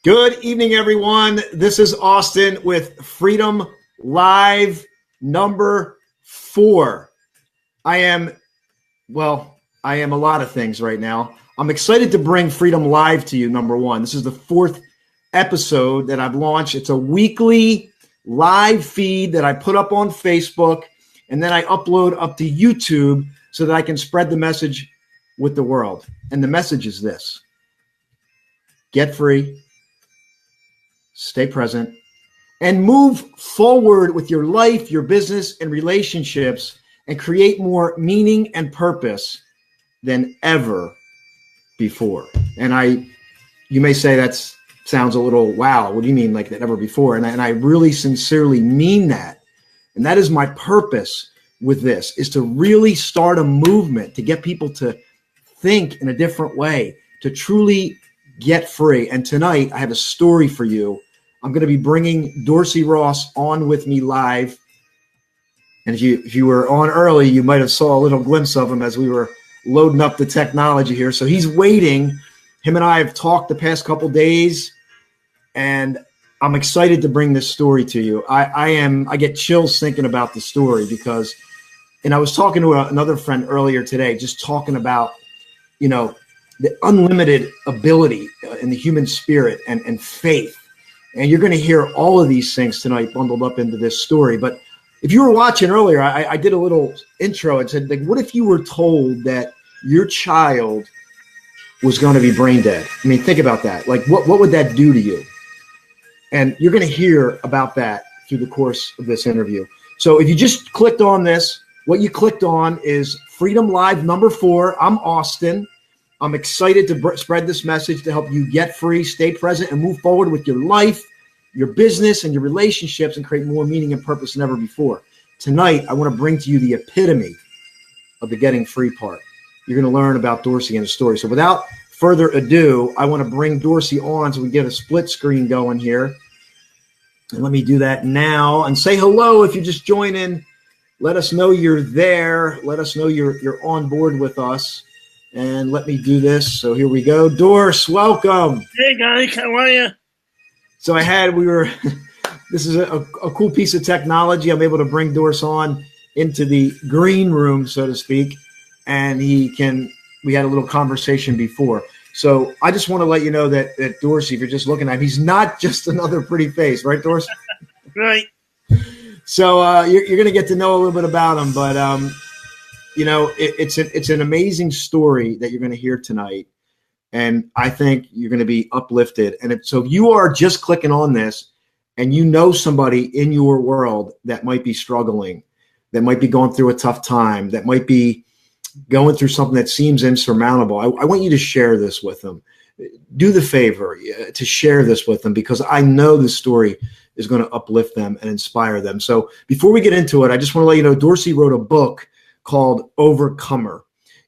Good evening, everyone. This is Austin with Freedom Live number 4. I am a lot of things right now. I'm excited to bring Freedom Live to you, number 1. This is the 4th episode that I've launched. It's a weekly live feed that I put up on Facebook, and then I upload up to YouTube so that I can spread the message with the world. And the message is this: get free, stay present, and move forward with your life, your business, and relationships, and create more meaning and purpose than ever before. And you may say that sounds a little, wow, what do you mean like that ever before? And I really sincerely mean that. And that is my purpose with this, is to really start a movement to get people to think in a different way, to truly get free. And tonight I have a story for you. I'm going to be bringing Dorsey Ross on with me live. And if you were on early, you might have saw a little glimpse of him as we were loading up the technology here. So he's waiting. Him and I have talked the past couple days, and I'm excited to bring this story to you. I get chills thinking about the story because, and I was talking to another friend earlier today, just talking about, the unlimited ability in the human spirit and faith. And you're going to hear all of these things tonight bundled up into this story. But if you were watching earlier, I did a little intro and said, like, what if you were told that your child was going to be brain dead? I mean, think about that. Like, what would that do to you? And you're going to hear about that through the course of this interview. So if you just clicked on this, what you clicked on is Freedom Live number 4. I'm Austin. I'm excited to spread this message to help you get free, stay present, and move forward with your life, your business, and your relationships, and create more meaning and purpose than ever before. Tonight, I want to bring to you the epitome of the getting free part. You're going to learn about Dorsey and his story. So without further ado, I want to bring Dorsey on so we get a split screen going here. And let me do that now. And say hello if you just join in. Let us know you're there. Let us know you're on board with us. And let me do this. So here we go. Dors, welcome. Hey guys, how are you? So this is a cool piece of technology. I'm able to bring Dors on into the green room, so to speak. And we had a little conversation before. So I just want to let you know that Dorsey, if you're just looking at him, he's not just another pretty face, right, Dors? Right. So you're going to get to know a little bit about him, but it's an amazing story that you're going to hear tonight, and I think you're going to be uplifted. And so if you are just clicking on this, and you know somebody in your world that might be struggling, that might be going through a tough time, that might be going through something that seems insurmountable, I want you to share this with them. Do the favor to share this with them, because I know this story is going to uplift them and inspire them. So before we get into it, I just want to let you know Dorsey wrote a book called Overcomer.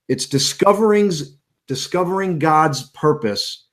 It's discovering God's purpose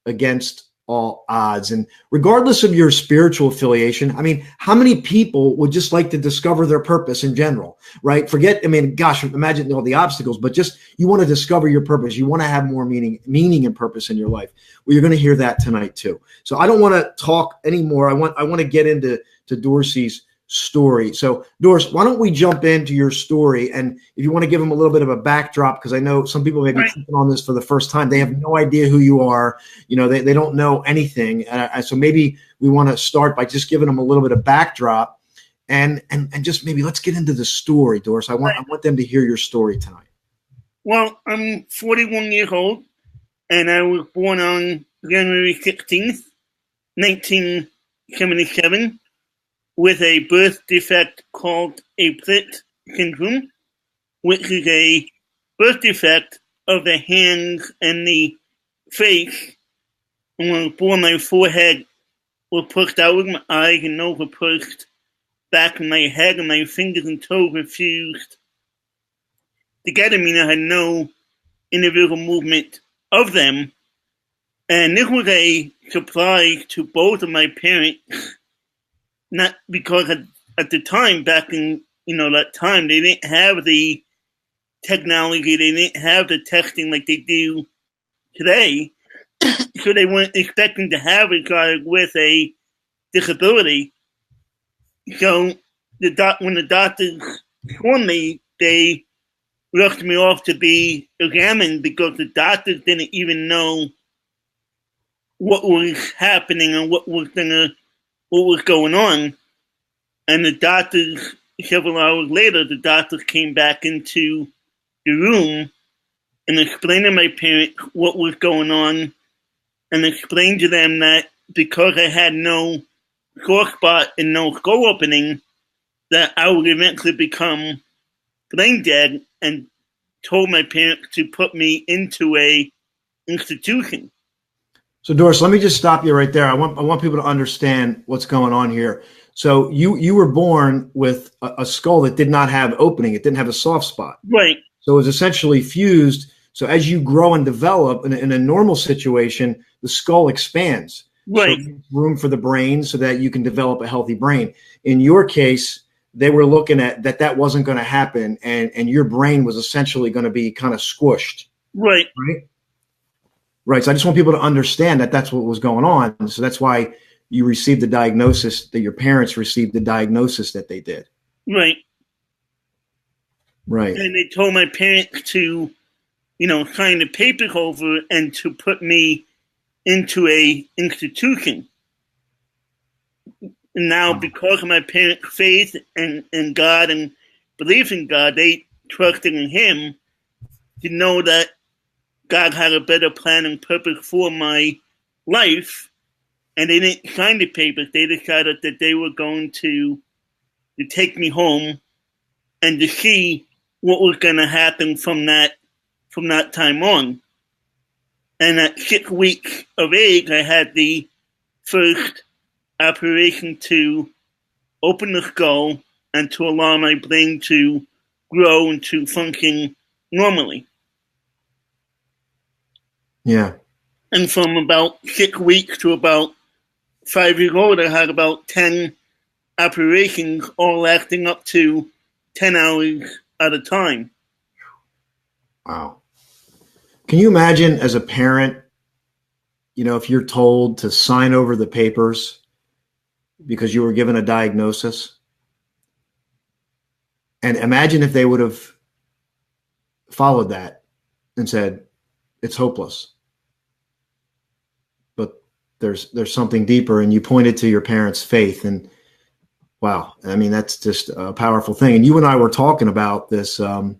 against all odds. And regardless of your spiritual affiliation, I mean, how many people would just like to discover their purpose in general, right? Imagine all the obstacles, but just you want to discover your purpose. You want to have more meaning and purpose in your life. Well, you're going to hear that tonight too. So I don't want to talk anymore. I want to get into Dorsey's story. So Dors, why don't we jump into your story? And if you want to give them a little bit of a backdrop, because I know some people may be clicking on this for the first time. They have no idea who you are. They don't know anything. So maybe we want to start by just giving them a little bit of backdrop and just maybe let's get into the story, Dors. I want them to hear your story tonight. Well, I'm 41 years old, and I was born on January 16th, 1977. With a birth defect called epitome syndrome, which is a birth defect of the hands and the face. And when I was born, my forehead was pushed out, my eyes and nose were pushed back in my head, and my fingers and toes were fused together, meaning I had no individual movement of them. And this was a surprise to both of my parents. Not because at the time, back in that time, they didn't have the technology, they didn't have the testing like they do today. so they weren't expecting to have a child with a disability. So when the doctors saw me, they rushed me off to be examined because the doctors didn't even know what was happening and what was going on. And the doctors, several hours later, the doctors came back into the room and explained to my parents what was going on, and explained to them that because I had no sore spot and no skull opening, that I would eventually become brain dead, and told my parents to put me into a institution. So Doris, let me just stop you right there. I want people to understand what's going on here. So you were born with a skull that did not have opening. It didn't have a soft spot. Right. So it was essentially fused. So as you grow and develop in a normal situation, the skull expands. Right. So room for the brain so that you can develop a healthy brain. In your case, they were looking at that wasn't going to happen, and your brain was essentially going to be kind of squished. Right. Right. Right. So I just want people to understand that that's what was going on. So that's why you received the diagnosis, that your parents received the diagnosis that they did. Right. Right. And they told my parents to, sign the papers over and to put me into a institution. And now, because of my parents' faith in God and belief in God, they trusted in Him to know that God had a better plan and purpose for my life. And they didn't sign the papers. They decided that they were going to take me home and to see what was going to happen from that time on. And at 6 weeks of age, I had the first operation to open the skull and to allow my brain to grow and to function normally. Yeah. And from about 6 weeks to about 5 years old, I had about 10 operations, all lasting up to 10 hours at a time. Wow. Can you imagine as a parent, if you're told to sign over the papers because you were given a diagnosis? And imagine if they would have followed that and said, it's hopeless. But there's something deeper, and you pointed to your parents' faith, and wow, I mean, that's just a powerful thing. And you and I were talking about this, and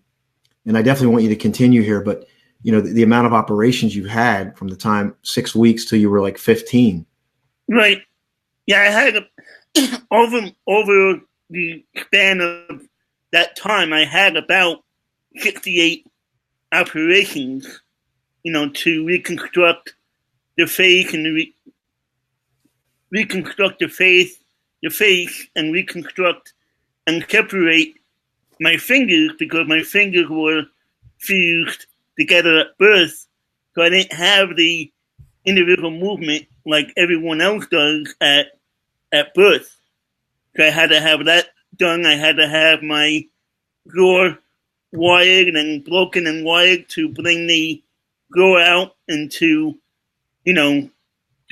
I definitely want you to continue here, but the amount of operations you had from the time 6 weeks till you were like 15. Right. Yeah, I had over the span of that time, I had about 68 operations, to reconstruct the face and reconstruct the face and reconstruct and separate my fingers, because my fingers were fused together at birth, so I didn't have the individual movement like everyone else does at birth. So I had to have that done. I had to have my jaw wired and broken and wired to bring the jaw out and to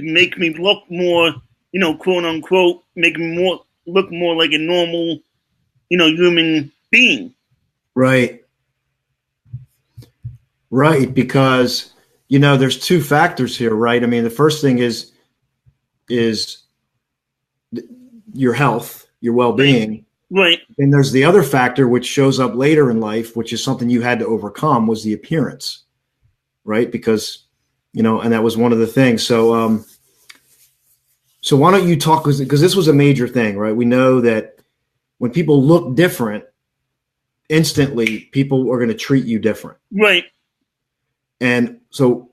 make me look more, quote unquote, make me look more like a normal, human being. Right. Right. Because, there's two factors here, right? I mean, the first thing is your health, your well-being. Right. And there's the other factor, which shows up later in life, which is something you had to overcome, was the appearance. Right. Because, and that was one of the things. So, so why don't you talk, because this was a major thing, right? We know that when people look different, instantly people are going to treat you different. Right. And so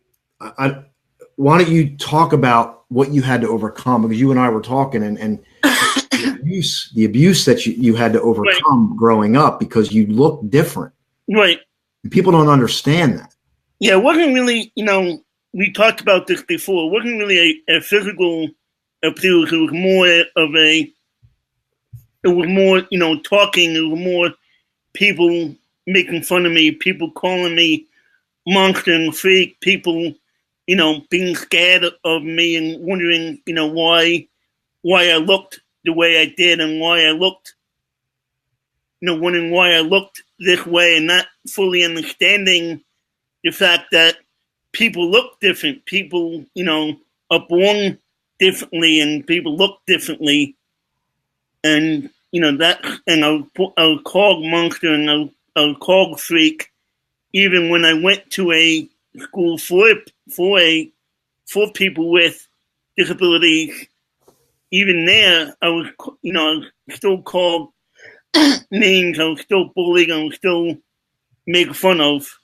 why don't you talk about what you had to overcome? Because you and I were talking, and the abuse that you had to overcome growing up because you look different. Right. And people don't understand that. Yeah, it wasn't really, we talked about this before. It wasn't really a physical abuse. It was more talking. It was more people making fun of me, people calling me monster and freak, people, being scared of me and wondering, why I looked the way I did and why I looked, wondering why I looked this way and not fully understanding the fact that people look different. People, are born differently and people look differently. And, and I was called monster and I was called freak, even when I went to a school for people with disabilities. Even there, I was still called names. I was still bullied. I was still made fun of.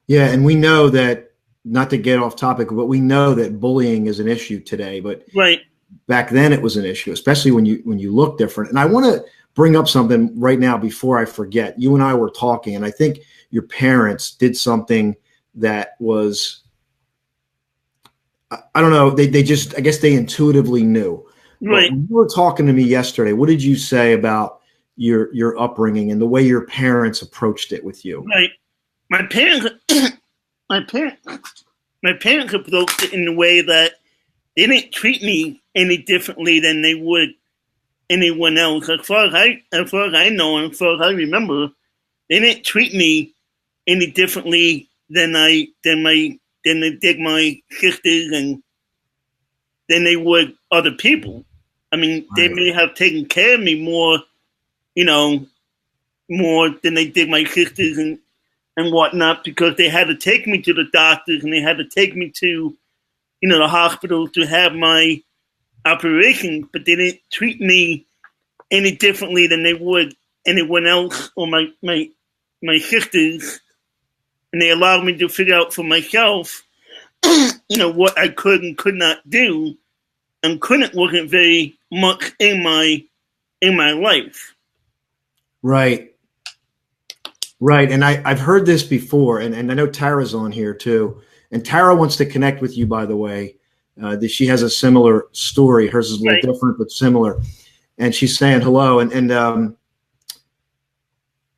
Yeah, and we know that, not to get off topic, but we know that bullying is an issue today. But right. Back then, it was an issue, especially when you look different. And I want to bring up something right now before I forget. You and I were talking, and I think your parents did something that was, I don't know, they just, I guess they intuitively knew. Right. But when you were talking to me yesterday, what did you say about your upbringing and the way your parents approached it with you? Right. My parents approached it in the way that they didn't treat me any differently than they would anyone else. As far as I know, and as far as I remember, they didn't treat me any differently than they did my sisters and than they would other people. I mean, They may have taken care of me more, more than they did my sisters and whatnot, because they had to take me to the doctors and they had to take me to, the hospital to have my operation, but they didn't treat me any differently than they would anyone else or my sisters. And they allowed me to figure out for myself, what I could and could not do, and couldn't wasn't very much in my life. Right. And I've heard this before, and I know Tara's on here too. And Tara wants to connect with you, by the way. She has a similar story. Hers is a little different, but similar. And she's saying hello. And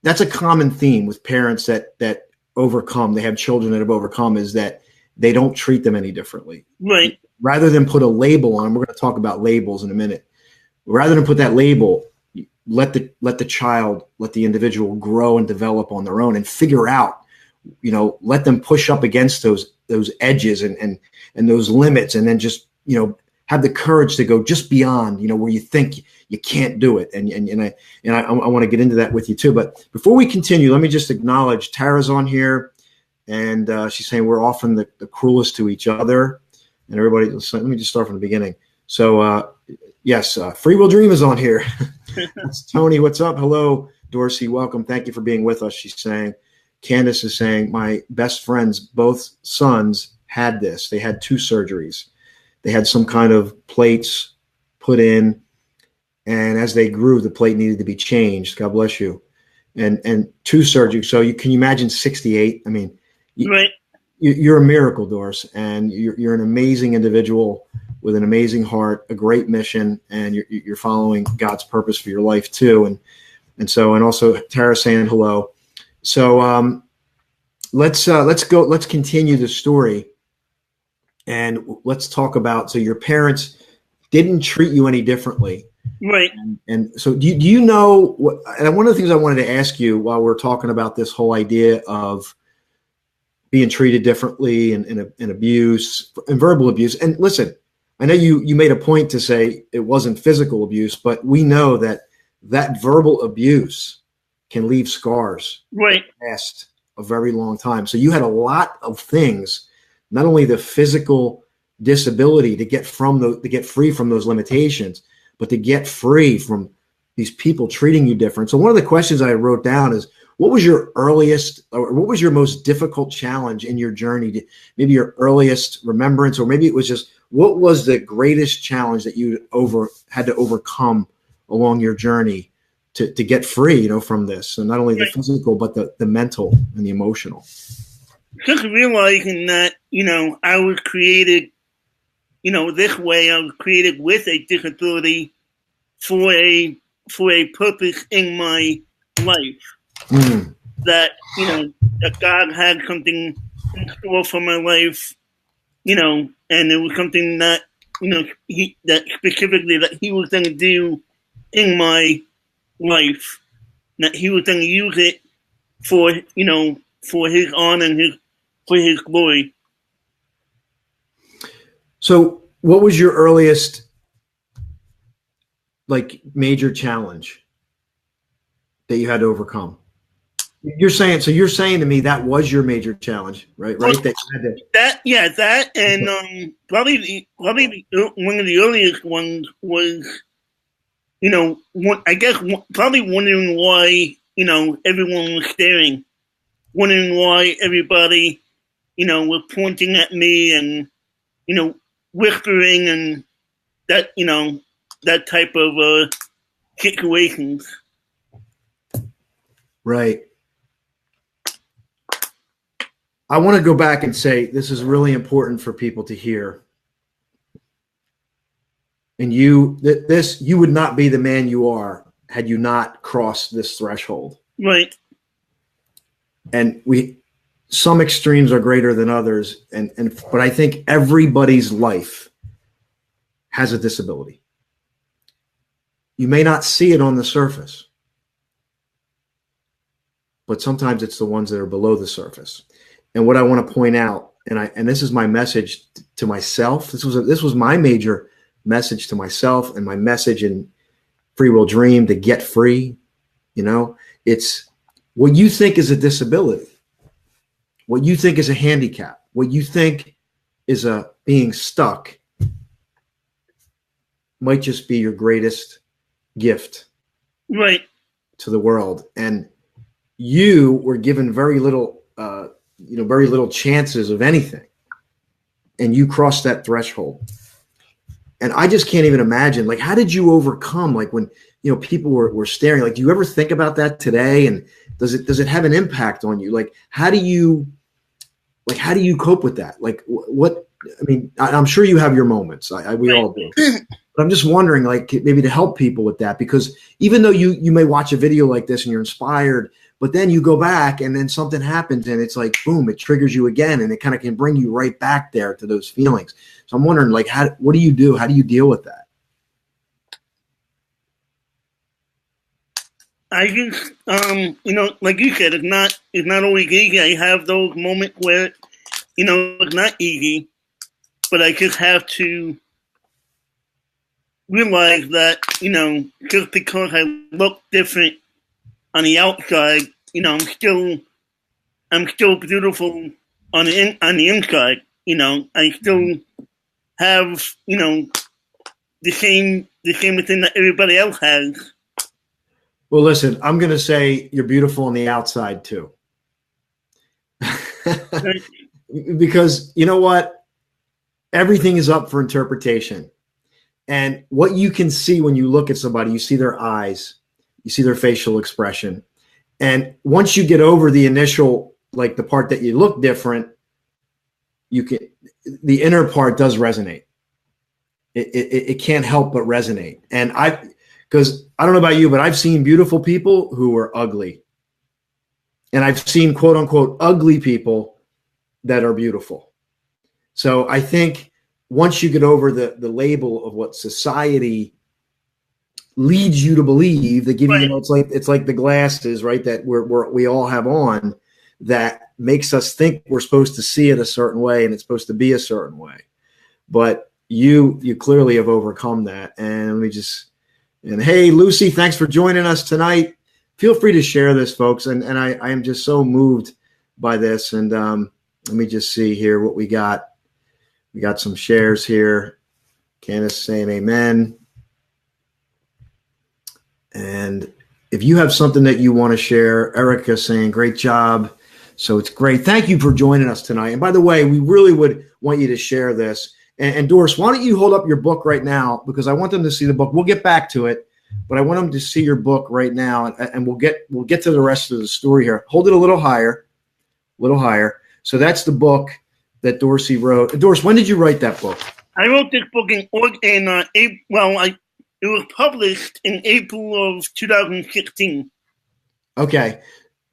that's a common theme with parents that overcome. They have children that have overcome, is that they don't treat them any differently. Right. Rather than put a label on them, we're going to talk about labels in a minute. Rather than put that label, let the child, let the individual grow and develop on their own and figure out, let them push up against those edges and those limits, and then just, have the courage to go just beyond, where you think you can't do it. And I want to get into that with you too. But before we continue, let me just acknowledge Tara's on here, and she's saying we're often the cruelest to each other. And everybody, let me just start from the beginning. So yes, Free Will Dream is on here. That's Tony. What's up? Hello, Dorsey. Welcome. Thank you for being with us. She's saying, Candace is saying, my best friends, both sons, had this. They had 2 surgeries. They had some kind of plates put in, and as they grew, the plate needed to be changed. God bless you. And 2 surgeries. So can you imagine 68? I mean, right. You're a miracle, Doris, and you're an amazing individual with an amazing heart, a great mission, and you're following God's purpose for your life too. And also Tara saying hello. So let's continue the story, and let's talk about, so your parents didn't treat you any differently. Right. And so do you know what, and one of the things I wanted to ask you while we're talking about this whole idea of being treated differently and abuse and verbal abuse. And listen, I know you made a point to say it wasn't physical abuse, but we know that verbal abuse can leave scars. Right. Last a very long time. So you had a lot of things, not only the physical disability to get free from those limitations, but to get free from these people treating you different. So one of the questions I wrote down is, what was your earliest, or what was your most difficult challenge in your journey? Maybe your earliest remembrance, or maybe it was just, what was the greatest challenge that you had to overcome along your journey to get free, from this? So not only the physical, but the mental and the emotional. Just realizing that, I was created, this way. I was created with a disability for a purpose in my life. That, that God had something in store for my life, and it was something that, that specifically that he was going to do in my life, that he was going to use it for, for his honor and for his glory. So what was your earliest major challenge that you had to overcome? You're saying to me that was your major challenge, right? Right. That and probably one of the earliest ones was, I guess probably wondering why, everyone was staring, wondering why everybody, was pointing at me and, whispering and that, that type of situations. Right. I want to go back and say this is really important for people to hear. And you would not be the man you are had you not crossed this threshold. Right. And some extremes are greater than others. But I think everybody's life has a disability. You may not see it on the surface, but sometimes it's the ones that are below the surface. And what I want to point out, and this is my message to myself. This was my major message to myself and my message in Free Will Dream to get free. It's what you think is a disability, what you think is a handicap, what you think is a being stuck might just be your greatest gift, right, to the world. And you were given very little chances of anything, and you crossed that threshold. And I just can't even imagine, how did you overcome, when, people were staring, do you ever think about that today? And does it have an impact on you? How do you cope with that? I'm sure you have your moments. We all do. But I'm just wondering, maybe to help people with that, because even though you may watch a video like this and you're inspired, but then you go back and then something happens and it's boom, it triggers you again, and it kind of can bring you right back there to those feelings. So I'm wondering, what do you do? How do you deal with that? I just, like you said, it's not always easy. I have those moments where, it's not easy, but I just have to realize that, just because I look different on the outside, I'm still beautiful on the inside. I still have, the same thing that everybody else has. Well, listen, I'm going to say you're beautiful on the outside too. Because you know what? Everything is up for interpretation. And what you can see when you look at somebody, you see their eyes, you see their facial expression. And once you get over the initial, the part that you look different, the inner part does resonate. It can't help but resonate. And because I don't know about you, but I've seen beautiful people who are ugly. And I've seen quote unquote ugly people that are beautiful. So I think once you get over the label of what society leads you to believe, they give you, it's like the glasses, right, that we all have on, that makes us think we're supposed to see it a certain way and it's supposed to be a certain way. But you clearly have overcome that. And hey, Lucy, thanks for joining us tonight. Feel free to share this, folks. And I am just so moved by this. And let me just see here what we got. We got some shares here. Candace saying amen. And if you have something that you want to share, Erica saying great job. So it's great. Thank you for joining us tonight. And by the way, we really would want you to share this. And Doris, why don't you hold up your book right now? Because I want them to see the book. We'll get back to it, but I want them to see your book right now, and we'll get to the rest of the story here. Hold it a little higher. So that's the book that Dorsey wrote. Doris, when did you write that book? I wrote this book in April. It was published in April of 2016. Okay.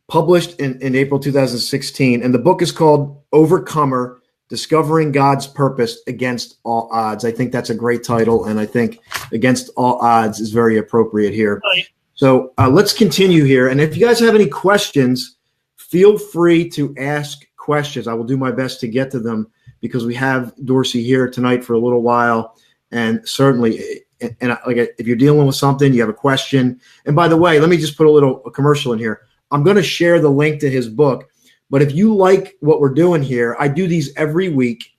published in April 2016. And the book is called Overcomer, Discovering God's Purpose Against All Odds. I think that's a great title, and I think Against All Odds is very appropriate here. Right. So let's continue here. And if you guys have any questions, feel free to ask questions. I will do my best to get to them because we have Dorsey here tonight for a little while. And certainly, like if you're dealing with something, you have a question. And by the way, let me just put a commercial in here. I'm going to share the link to his book. But if you like what we're doing here, I do these every week.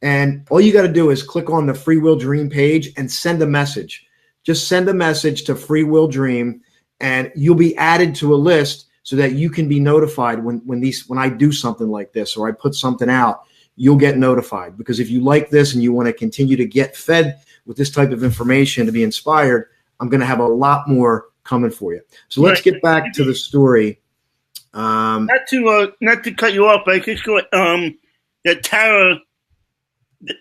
And all you got to do is click on the Free Will Dream page and send a message. Just send a message to Free Will Dream, and you'll be added to a list so that you can be notified when I do something like this or I put something out. You'll get notified, because if you like this and you want to continue to get fed with this type of information to be inspired, I'm going to have a lot more coming for you. So let's get back to the story. Not to cut you off, but I just thought that Tara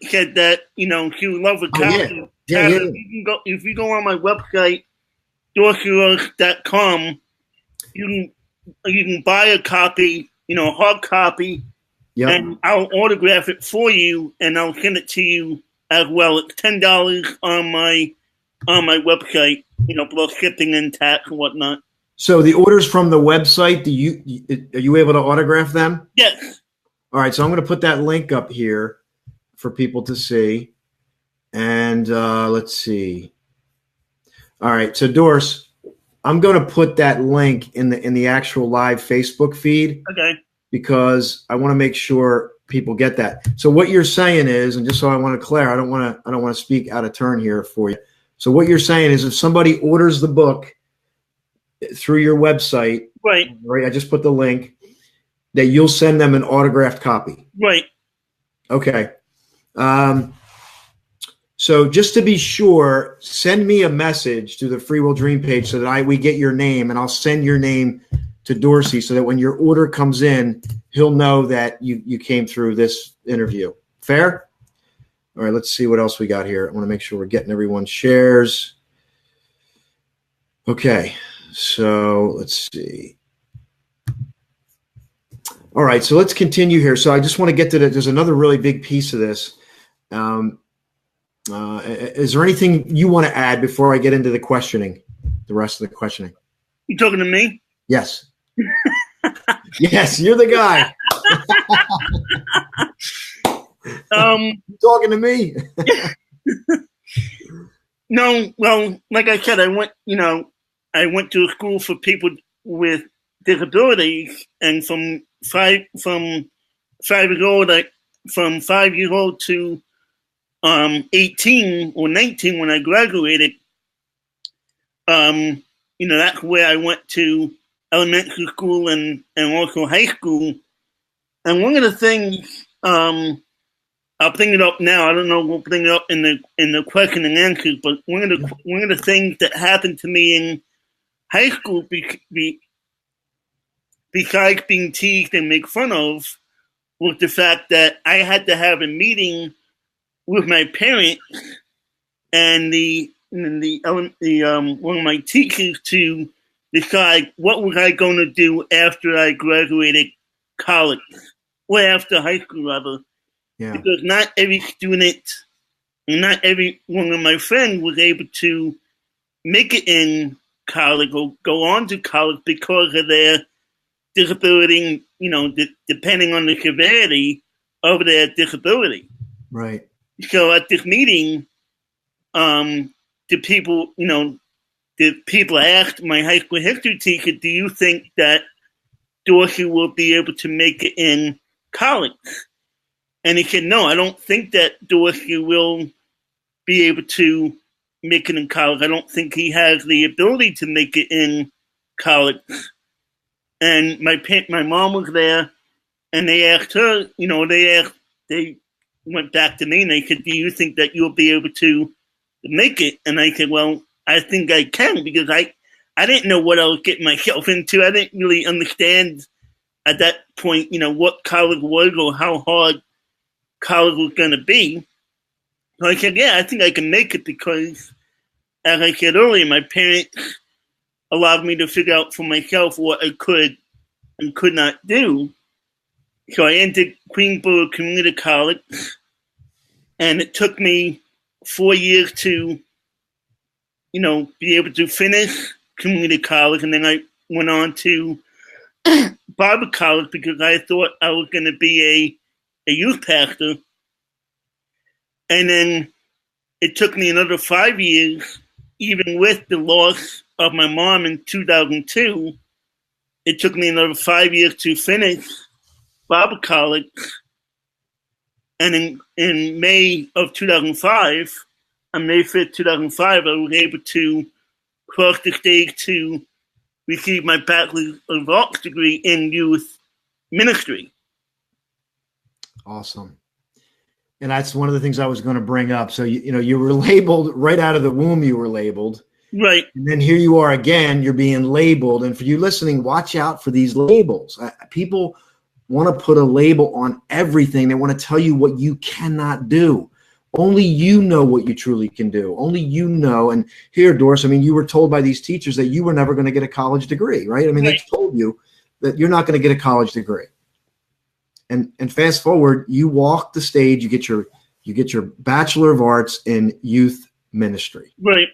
said that she would love a copy. Yeah. Tara, if you go on my website, DorseyRoss.com, you can buy a copy, a hard copy, and I'll autograph it for you, and I'll send it to you as well. It's $10 on my website, plus shipping and tax and whatnot. So the orders from the website, are you able to autograph them? Yes. All right, so I'm going to put that link up here for people to see. And let's see. All right, so Dors, I'm going to put that link in the actual live Facebook feed. Okay. Because I want to make sure people get that. So what you're saying is, and just so I want to clear, I don't want to speak out of turn here for you. So what you're saying is, if somebody orders the book through your website, right? I just put the link, that you'll send them an autographed copy. Right. Okay. So just to be sure, send me a message to the Free Will Dream page so that we get your name, and I'll send your name to Dorsey so that when your order comes in, he'll know that you came through this interview. Fair? All right, let's see what else we got here. I want to make sure we're getting everyone's shares. Okay, so let's see. All right, so let's continue here. So I just want to get to there's another really big piece of this. Is there anything you want to add before I get into the questioning, the rest of the questioning? You talking to me? Yes. Yes, you're the guy. You talking to me? No, well, like I said, I went to a school for people with disabilities, and from 5 years old to 18 or 19 when I graduated, that's where I went to elementary school and also high school. And one of the things, I'll bring it up now. I don't know. We'll bring it up in the question and answers. But one of the things that happened to me in high school, besides being teased and made fun of, was the fact that I had to have a meeting with my parents and one of my teachers to decide what was I going to do after I graduated college, or after high school, rather. Yeah. Because not every student, and not every one of my friends was able to make it in college or go on to college because of their disability, depending on the severity of their disability. Right. So at this meeting, the people asked my high school history teacher, do you think that Dorsey will be able to make it in college? And he said, no, I don't think that Dorsey will be able to make it in college. I don't think he has the ability to make it in college. And my mom was there, and they asked her, they went back to me and they said, do you think that you'll be able to make it? And I said, well, I think I can, because I didn't know what I was getting myself into. I didn't really understand at that point, what college was or how hard college was going to be. So I said, yeah, I think I can make it, because, as I said earlier, my parents allowed me to figure out for myself what I could and could not do. So I entered Queensborough Community College, and it took me 4 years to, be able to finish community college, and then I went on to Bible college because I thought I was going to be a youth pastor. And then it took me another 5 years, even with the loss of my mom in 2002. It took me another 5 years to finish Bible college. And in May of 2005, on May 5th, 2005, I was able to cross the stage to receive my Bachelor of Arts degree in youth ministry. Awesome. And that's one of the things I was going to bring up. So, you were labeled right out of the womb, you were labeled. Right. And then here you are again, you're being labeled. And for you listening, watch out for these labels. People want to put a label on everything. They want to tell you what you cannot do. Only you know what you truly can do. Only you know. And here, Dorsey, you were told by these teachers that you were never going to get a college degree, right? Right. They told you that you're not going to get a college degree. And fast forward, you walk the stage, you get your Bachelor of Arts in youth ministry. Right.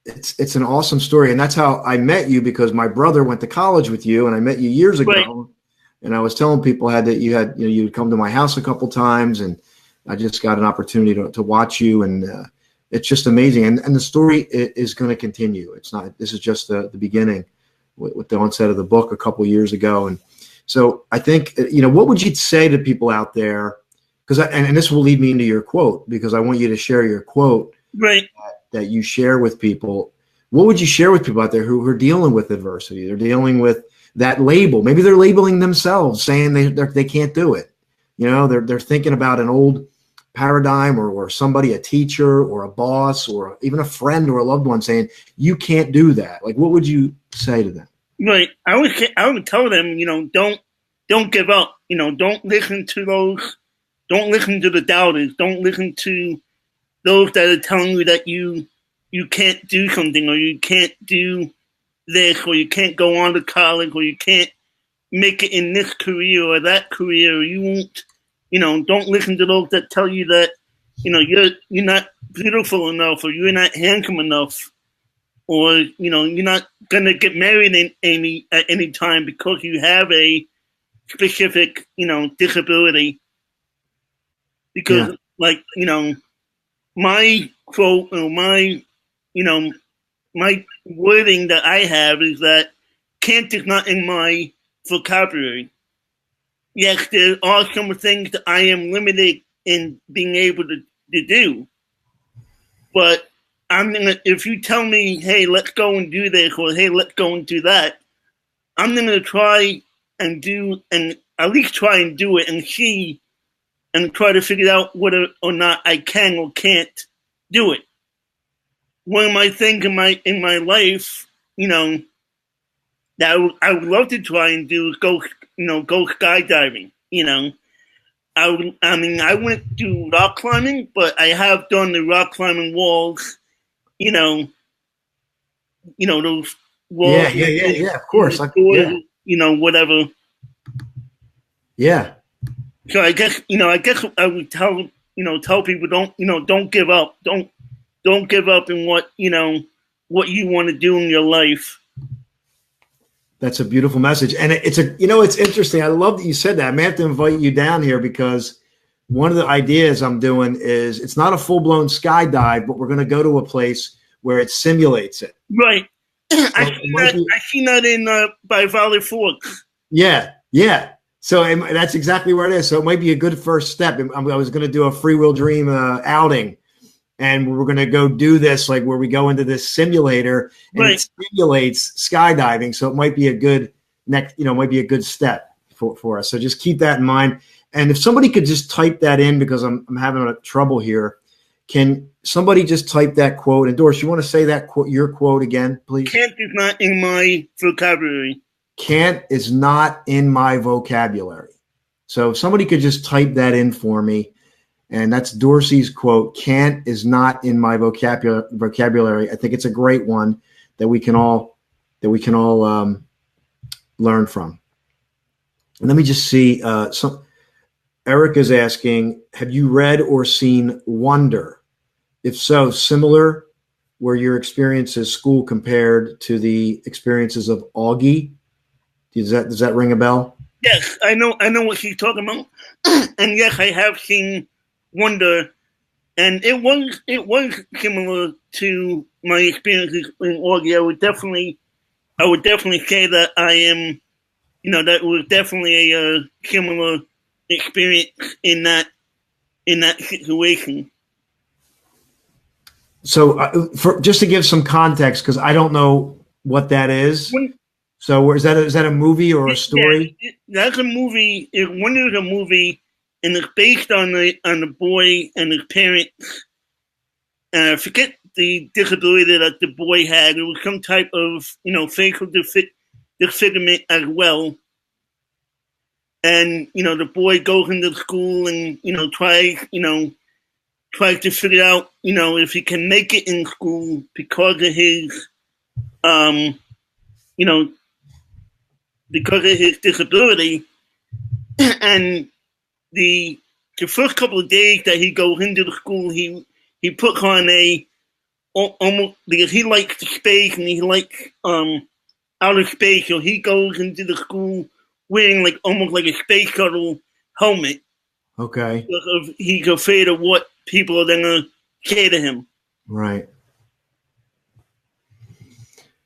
It's an awesome story. And that's how I met you, because my brother went to college with you, and I met you years ago. Right. And I was telling people you'd come to my house a couple times, and I just got an opportunity to watch you, and it's just amazing. And the story is going to continue. This is just the beginning with the onset of the book a couple years ago. And so I think, what would you say to people out there? And this will lead me into your quote, because I want you to share your quote. Right. That you share with people. What would you share with people out there who are dealing with adversity? They're dealing with that label. Maybe they're labeling themselves, saying they can't do it. They're thinking about an old paradigm or somebody, a teacher or a boss or even a friend or a loved one, saying you can't do that. Like, what would you say to them? Right. I would tell them, don't give up. Don't listen to those. Don't listen to the doubters. Don't listen to those that are telling you that you can't do something, or you can't do this, or you can't go on to college, or you can't make it in this career or that career, or you won't, don't listen to those that tell you that, you're not beautiful enough, or you're not handsome enough, or, you're not going to get married at any time because you have a specific, disability. Because, my quote, or my wording that I have is that can't is not in my vocabulary. Yes, there are some things that I am limited in being able to do. But if you tell me, hey, let's go and do this, or hey, let's go and do that, I'm going to try and do, and at least try and do it and see, and try to figure out whether or not I can or can't do it. One of my things in my life, that I would love to try and do is go skydiving. I wouldn't do rock climbing, but I have done the rock climbing walls. Those walls. Yeah. Of course. Whatever. Yeah. So I guess I would tell people don't give up. Don't give up in what you want to do in your life. That's a beautiful message. And it's interesting. I love that you said that. I may have to invite you down here, because one of the ideas I'm doing is it's not a full-blown skydive, but we're going to go to a place where it simulates it. Right. So I seen that in by Valley Forks. Yeah. So that's exactly where it is. So it might be a good first step. I was going to do a Free Will Dream outing, and we're going to go do this, like where we go into this simulator and right. It simulates skydiving. So it might be a good step for us. So just keep that in mind. And if somebody could just type that in, because I'm having trouble here. Can somebody just type that quote? And Dorsey, you want to say that quote, your quote again, please? Can't is not in my vocabulary. Can't is not in my vocabulary. So if somebody could just type that in for me. And that's Dorsey's quote. Can't is not in my vocabulary. I think it's a great one that we can all learn from. And let me just see. Eric is asking, have you read or seen Wonder? If so, similar, were your experiences school compared to the experiences of Augie? Does that ring a bell? Yes, I know what she's talking about. And yes, I have seen Wonder, and it was similar to my experiences in Augie. I would definitely say that I am, that was definitely a similar experience in that situation. So, just to give some context, because I don't know what that is. So, is that a movie or a story? Yeah, that's a movie. Wonder is a movie, and it's based on the boy and his parents. And I forget the disability that the boy had. It was some type of facial disfigurement as well. And the boy goes into school and tries to figure out if he can make it in school because of his because of his disability. And the first couple of days that he goes into the school, he puts on almost, because he likes the space and he likes outer space, so he goes into the school wearing almost like a space shuttle helmet. Okay. Because he's afraid of what people are gonna say to him. Right.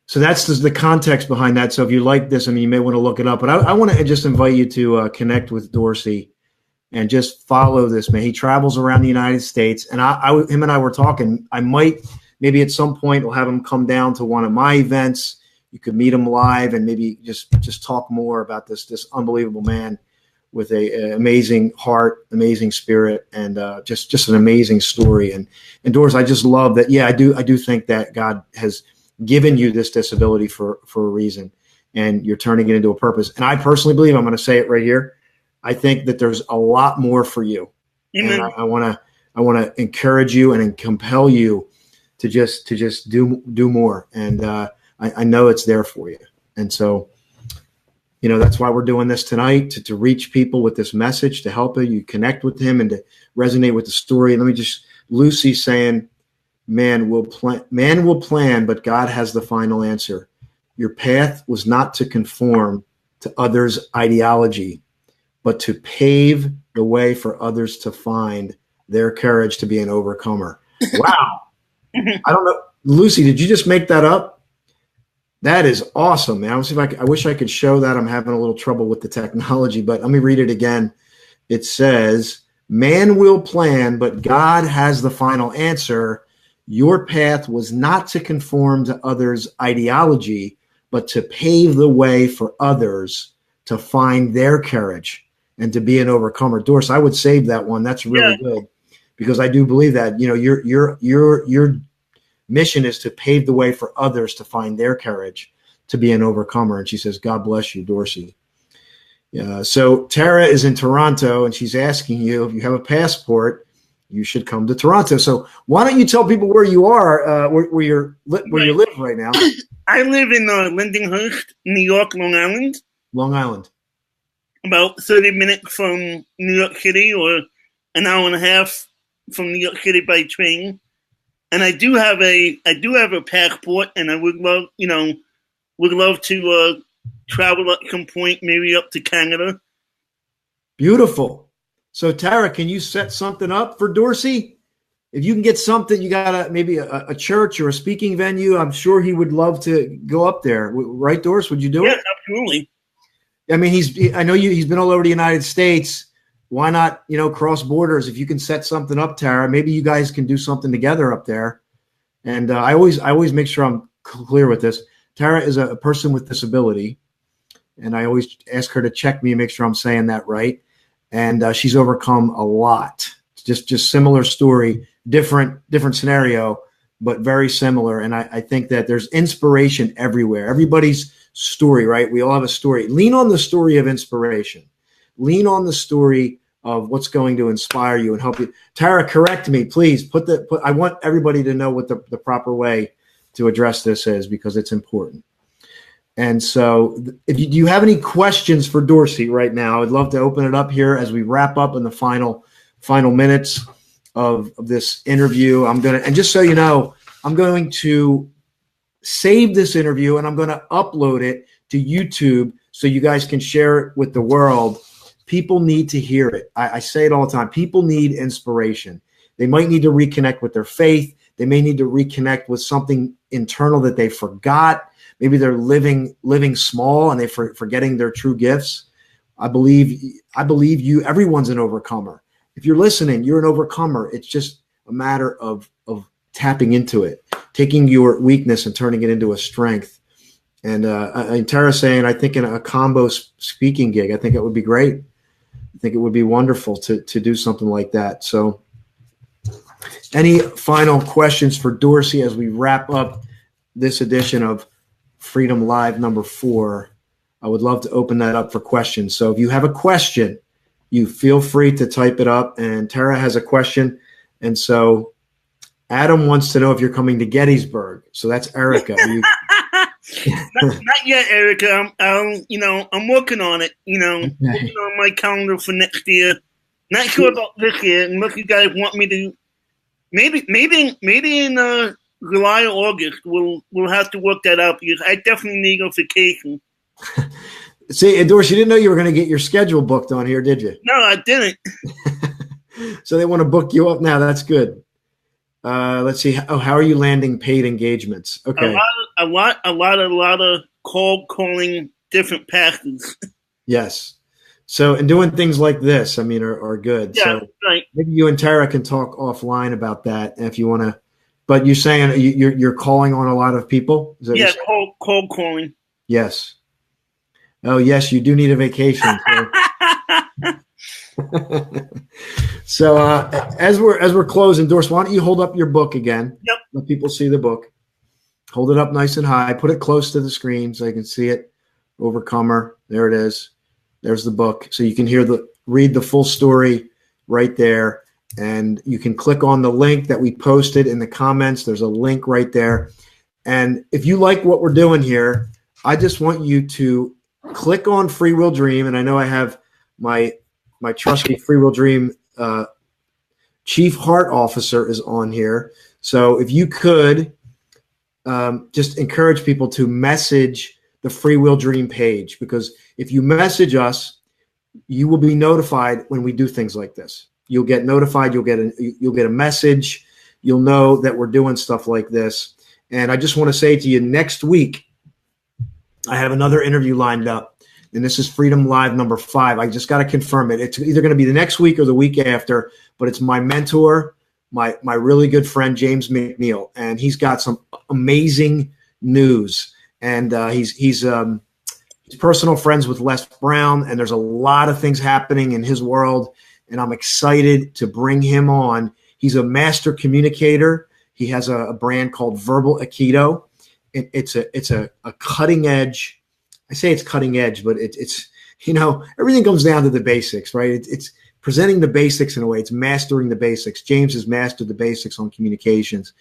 So that's the context behind that. So if you like this, you may want to look it up. But I want to just invite you to connect with Dorsey and just follow this man. He travels around the United States, and him and I were talking. I might maybe at some point we'll have him come down to one of my events. You could meet him live and maybe just talk more about this unbelievable man with a amazing heart, amazing spirit, and just an amazing story. And Doris, I just love that. Yeah, I do think that God has given you this disability for a reason, and you're turning it into a purpose. And I personally believe, I'm going to say it right here, I think that there's a lot more for you. Amen. And I want to encourage you and compel you to just do more. And I know it's there for you. And so, that's why we're doing this tonight, to reach people with this message, to help you connect with him and to resonate with the story. Let me just, Lucy saying, man will plan, but God has the final answer. Your path was not to conform to others' ideology, but to pave the way for others to find their courage to be an overcomer. Wow. I don't know. Lucy, did you just make that up? That is awesome, man. I wish I could show that. I'm having a little trouble with the technology, but let me read it again. It says, man will plan, but God has the final answer. Your path was not to conform to others' ideology, but to pave the way for others to find their courage and to be an overcomer. Doris, I would save that one. That's really good, because I do believe that, your mission is to pave the way for others to find their courage to be an overcomer. And she says, God bless you, Dorsey. So Tara is in Toronto, and she's asking you, if you have a passport, you should come to Toronto. So why don't you tell people where you are, where you live right now? I live in Lindenhurst, New York, Long Island. Long Island. About 30 minutes from New York City, or an hour and a half from New York City by train. And I do have a passport, and I would love to travel at some point, maybe up to Canada. Beautiful. So Tara, can you set something up for Dorsey? If you can get something, you got maybe a church or a speaking venue. I'm sure he would love to go up there. Right, Doris? Would you do it? Yes, absolutely. I mean, I know he's been all over the United States. Why not, cross borders? If you can set something up, Tara, maybe you guys can do something together up there. And I always make sure I'm clear with this. Tara is a person with disability, and I always ask her to check me and make sure I'm saying that right. And she's overcome a lot. It's just similar story, different scenario, but very similar. And I think that there's inspiration everywhere. Everybody's story, right? We all have a story. Lean on the story of inspiration. Lean on the story of what's going to inspire you and help you. Tara, correct me, please. I want everybody to know what the proper way to address this is, because it's important. And so if you, do you have any questions for Dorsey right now? I'd love to open it up here as we wrap up in the final minutes of this interview. And just so you know, I'm going to save this interview and I'm going to upload it to YouTube so you guys can share it with the world. People need to hear it. I say it all the time. People need inspiration. They might need to reconnect with their faith. They may need to reconnect with something internal that they forgot. Maybe they're living small and they're forgetting their true gifts. I believe you. Everyone's an overcomer. If you're listening, you're an overcomer. It's just a matter of tapping into it, taking your weakness and turning it into a strength. And Tara's saying, I think in a combo speaking gig, I think it would be great. I think it would be wonderful to do something like that. So, any final questions for Dorsey as we wrap up this edition of Freedom Live number 4? I would love to open that up for questions. So if you have a question, you feel free to type it up. And Tara has a question. And so Adam wants to know if you're coming to Gettysburg. So that's Erica. Not yet, Erica. I'm working on it. Working on my calendar for next year. Not sure about this year, unless you guys want me to. Maybe in July or August, we'll have to work that out because I definitely need a vacation. See, Dorsey, you didn't know you were going to get your schedule booked on here, did you? No, I didn't. So they want to book you up now. That's good. Let's see. How are you landing paid engagements? Okay. A lot of cold calling different pastors. Yes. So, and doing things like this, are good. Yeah, so right. Maybe you and Tara can talk offline about that if you want to. But you're saying you're calling on a lot of people? Yeah, cold calling. Yes. Oh, yes, you do need a vacation. So as we're closing, Dorsey, why don't you hold up your book again? Yep. Let people see the book. Hold it up nice and high. Put it close to the screen so they can see it. Overcomer. There it is. There's the book. So you can read the full story right there. And you can click on the link that we posted in the comments. There's a link right there. And if you like what we're doing here, I just want you to click on Free Will Dream. And I know I have my trusty Free Will Dream Chief Heart Officer is on here. So if you could just encourage people to message the Free Will Dream page, because if you message us, you will be notified when we do things like this. You'll get notified. You'll get a message. You'll know that we're doing stuff like this. And I just want to say to you, next week, I have another interview lined up, and this is Freedom Live number 5. I just got to confirm it. It's either going to be the next week or the week after, but it's my mentor, my really good friend, James McNeil, and he's got some amazing news. And he's personal friends with Les Brown, and there's a lot of things happening in his world. And I'm excited to bring him on. He's a master communicator. He has a brand called Verbal Aikido. It's a cutting edge. I say it's cutting edge, but it's everything comes down to the basics, right? It's presenting the basics in a way. It's mastering the basics. James has mastered the basics on communications,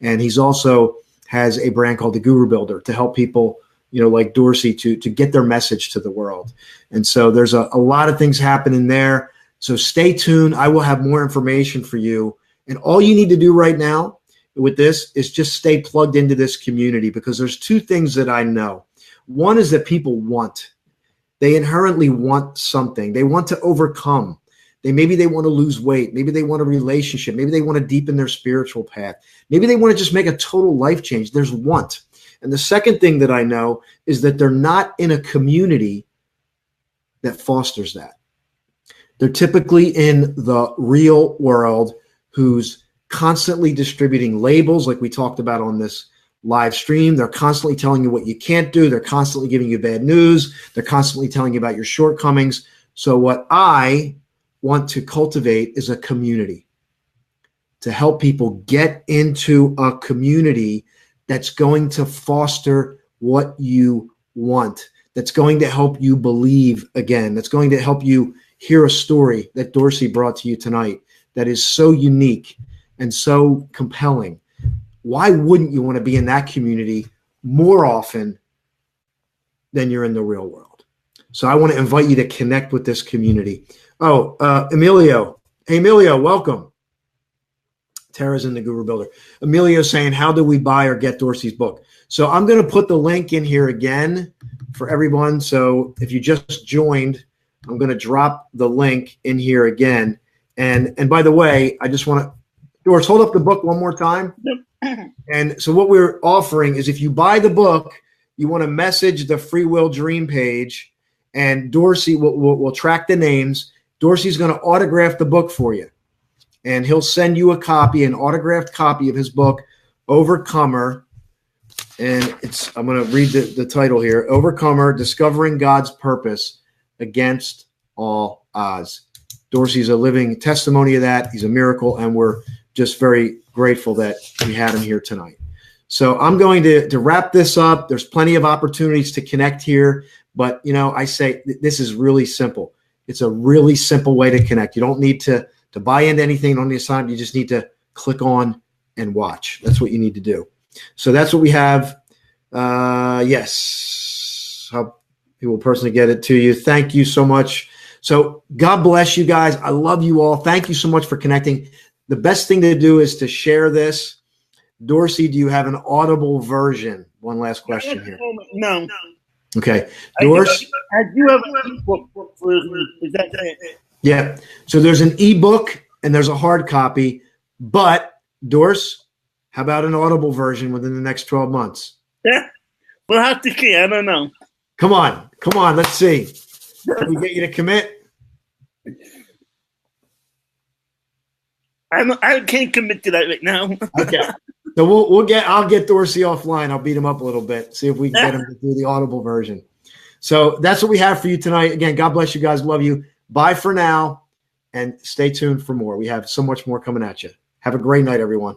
and he's also has a brand called the Guru Builder to help people, like Dorsey, to get their message to the world. And so there's a lot of things happening there. So stay tuned. I will have more information for you. And all you need to do right now with this is just stay plugged into this community, because there's 2 things that I know. One is that people want. They inherently want something. They want to overcome. Maybe they want to lose weight. Maybe they want a relationship. Maybe they want to deepen their spiritual path. Maybe they want to just make a total life change. There's want. And the second thing that I know is that they're not in a community that fosters that. They're typically in the real world who's constantly distributing labels like we talked about on this live stream. They're constantly telling you what you can't do. They're constantly giving you bad news. They're constantly telling you about your shortcomings. So what I want to cultivate is a community to help people get into a community that's going to foster what you want, that's going to help you believe again, that's going to help you hear a story that Dorsey brought to you tonight that is so unique and so compelling. Why wouldn't you want to be in that community more often then you're in the real world. So I want to invite you to connect with this community. Oh, Emilio. Hey, Emilio, welcome. Tara's in the Guru Builder. Emilio saying, how do we buy or get Dorsey's book? So I'm going to put the link in here again for everyone. So if you just joined, I'm going to drop the link in here again. And by the way, I just want to, Doris, hold up the book one more time. And so what we're offering is if you buy the book, you want to message the Free Will Dream page, and Dorsey will track the names. Dorsey's going to autograph the book for you. And he'll send you a copy, an autographed copy of his book, Overcomer. And I'm going to read the title here, Overcomer, Discovering God's Purpose Against All Odds. Dorsey's a living testimony of that. He's a miracle, and we're just very grateful that we had him here tonight. So I'm going to wrap this up. There's plenty of opportunities to connect here, but I say this is really simple. It's a really simple way to connect. You don't need to buy into anything on the assignment. You just need to click on and watch. That's what you need to do. So that's what we have. Yes. He will personally get it to you. Thank you so much. So God bless you guys. I love you all. Thank you so much for connecting. The best thing to do is to share this. Dorsey, do you have an audible version? One last question here. No. Okay. Dorsey? I do have an ebook version. Is that it? Yeah. So there's an ebook and there's a hard copy. But, Dorsey, how about an audible version within the next 12 months? Yeah. We'll have to see. I don't know. Come on. Let's see. Can we get you to commit? I can't commit to that right now. Okay. So I'll get Dorsey offline. I'll beat him up a little bit. See if we can get him to do the audible version. So that's what we have for you tonight. Again, God bless you guys. Love you. Bye for now. And stay tuned for more. We have so much more coming at you. Have a great night, everyone.